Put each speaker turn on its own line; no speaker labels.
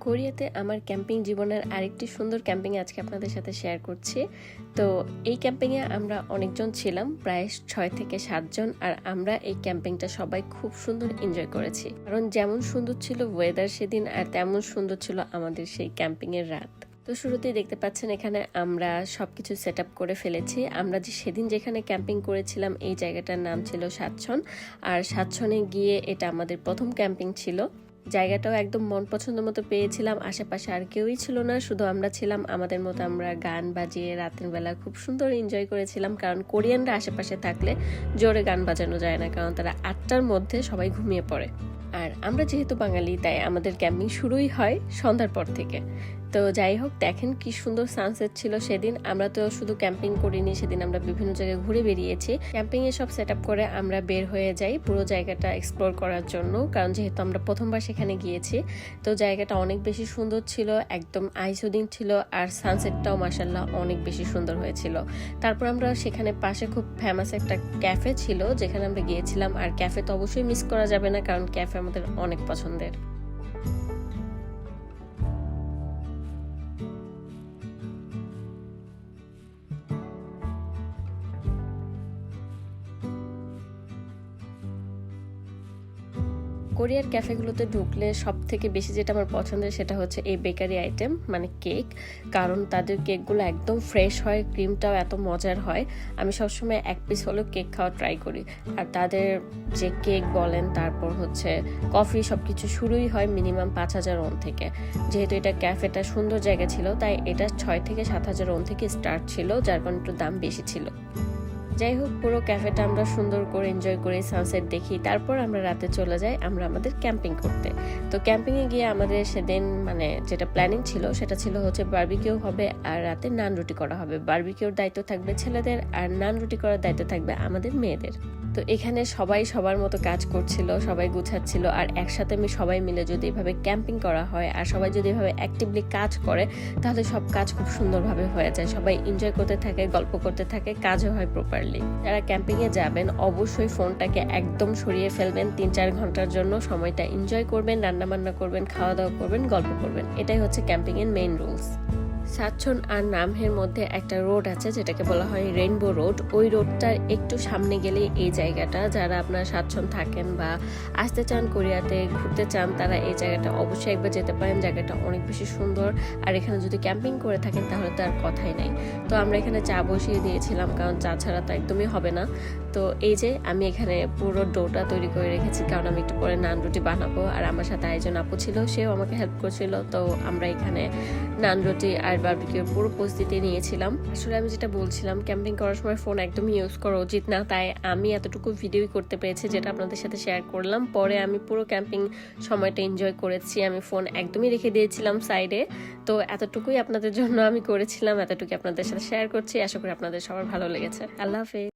কোরিয়াতে আমার ক্যাম্পিং জীবনের আরেকটি সুন্দর ক্যাম্পিং আজকে আপনাদের সাথে শেয়ার করছি। তো এই ক্যাম্পিংয়ে আমরা অনেকজন ছিলাম, প্রায় 6 থেকে 7 জন। আর আমরা এই ক্যাম্পিংটা সবাই খুব সুন্দর এনজয় করেছি, কারণ যেমন সুন্দর ছিল ওয়েদার সেদিন, আর তেমন সুন্দর ছিল আমাদের সেই ক্যাম্পিংয়ের রাত। তো শুরুতেই দেখতে পাচ্ছেন এখানে আমরা সবকিছু সেট আপ করে ফেলেছি। আমরা সেদিন যেখানে ক্যাম্পিং করেছিলাম এই জায়গাটার নাম ছিল সাতছন, আর সাতছনে গিয়ে এটা আমাদের প্রথম ক্যাম্পিং ছিল। জায়গাটাও একদম মন পছন্দ মতো পেয়েছিলাম। আশেপাশে আর কেউই ছিল না, শুধু আমরা ছিলাম আমাদের মতো। আমরা গান বাজিয়ে রাতের বেলা খুব সুন্দর এনজয় করেছিলাম, কারণ কোরিয়ানরা আশেপাশে থাকলে জোরে গান বাজানো যায় না, কারণ তারা 8টার মধ্যে সবাই ঘুমিয়ে পড়ে। আর আমরা যেহেতু বাঙালি, তাই আমাদের ক্যাম্পিং শুরুই হয় সন্ধ্যার পর থেকে। তো যাই হোক, দেখেন কি সুন্দর সানসেট ছিল সেদিন। আমরা তো শুধু ক্যাম্পিং করিনি, সেদিন আমরা বিভিন্ন জায়গায় ঘুরে বেরিয়েছি। ক্যাম্পিং এ সব সেট আপ করে আমরা বের হয়ে যাই পুরো জায়গাটা এক্সপ্লোর করার জন্য, কারণ যেহেতু আমরা প্রথমবার সেখানে গিয়েছি। তো জায়গাটা অনেক বেশি সুন্দর ছিল, একদম আইসোদিন ছিল, আর সানসেটটাও মাশাআল্লাহ অনেক বেশি সুন্দর হয়েছিল। তারপর আমরা সেখানে পাশে খুব ফেমাস একটা ক্যাফে ছিল যেখানে আমরা গিয়েছিলাম। আর ক্যাফে তো অবশ্যই মিস করা যাবে না, কারণ ক্যাফে আমাদের অনেক পছন্দের। কোরিয়ার ক্যাফেগুলোতে ঢুকলে সব থেকে বেশি যেটা আমার পছন্দের সেটা হচ্ছে এই বেকারি আইটেম, মানে কেক। কারণ তাদের কেকগুলো একদম ফ্রেশ হয়, ক্রিমটাও এত মজার হয়। আমি সবসময় এক পিস হলেও কেক খাওয়া ট্রাই করি। আর তাদের যে কেক বলেন, তারপর হচ্ছে কফি, সবকিছু শুরুই হয় মিনিমাম 5,000 ওন থেকে। যেহেতু এটা ক্যাফেটা সুন্দর জায়গা ছিল, তাই এটা 6 থেকে 7,000 ওন থেকে স্টার্ট ছিল, যার কারণে একটু দাম বেশি ছিল। যাই হোক, পুরো ক্যাফেটা আমরা সুন্দর করে এনজয় করে সানসেট দেখি। তারপর আমরা রাতে চলে যাই আমরা আমাদের ক্যাম্পিং করতে। তো ক্যাম্পিংয়ে গিয়ে আমাদের সেদিন মানে যেটা প্ল্যানিং ছিল সেটা ছিল হচ্ছে বারবিকিউ হবে আর রাতে নান রুটি করা হবে। বারবিকিউর দায়িত্ব থাকবে ছেলেদের, আর নান রুটি করার দায়িত্ব থাকবে আমাদের মেয়েদের। তো এখানে সবাই সবার মতো কাজ করছিল, সবাই গুছাচ্ছিল। আর একসাথে সবাই মিলে যদি এভাবে ক্যাম্পিং করা হয় আর সবাই যদি এভাবে অ্যাক্টিভলি কাজ করে, তাহলে সব কাজ খুব সুন্দরভাবে হয়ে যায়। সবাই এনজয় করতে থাকে, গল্প করতে থাকে, কাজও হয় প্রপারলি। যারা ক্যাম্পিং এ যাবেন অবশ্যই ফোনটাকে একদম সরিয়ে ফেলবেন 3-4 ঘন্টার জন্য। সময়টা এনজয় করবেন, রান্না বান্না করবেন, খাওয়া দাওয়া করবেন, গল্প করবেন। এটাই হচ্ছে ক্যাম্পিং এর মেইন রুলস। সাতছন আর নামহের মধ্যে একটা রোড আছে যেটাকে বলা হয় রেইনবো রোড। ওই রোডটার একটু সামনে গেলেই এই জায়গাটা। যারা আপনারা সাতছন থাকেন বা আসতে চান, কোরিয়াতে ঘুরতে চান, তারা এই জায়গাটা অবশ্যই একবার যেতে পারেন। জায়গাটা অনেক বেশি সুন্দর। আর এখানে যদি ক্যাম্পিং করে থাকেন তাহলে তো আর কথাই নাই। তো আমরা এখানে চা বসিয়ে দিয়েছিলাম, কারণ চা ছাড়া তো একদমই হবে না। তো এই যে আমি এখানে পুরো ডোটা তৈরি করে রেখেছি, কারণ আমি একটু পরে নান রুটি বানাবো। আর আমার সাথে আরেকজন আপু ছিল, সেও আমাকে হেল্প করছিল। তো আমরা এখানে নান রুটি আর বারবিকিউর পুরো প্রস্তুতি নিয়েছিলাম। আসলে আমি যেটা বলছিলাম, ক্যাম্পিং করার সময় ফোন একদমই ইউজ করা উচিত না, তাই আমি এতটুকু ভিডিওই করতে পেরেছি যেটা আপনাদের সাথে শেয়ার করলাম। পরে আমি পুরো ক্যাম্পিং সময়টা এনজয় করেছি। আমি ফোন একদমই রেখে দিয়েছিলাম সাইডে। তো এতটুকুই আপনাদের জন্য আমি করেছিলাম, এতটুকুই আপনাদের সাথে শেয়ার করছি। আশা করি আপনাদের সবার ভালো লেগেছে। আল্লাহ হাফেজ।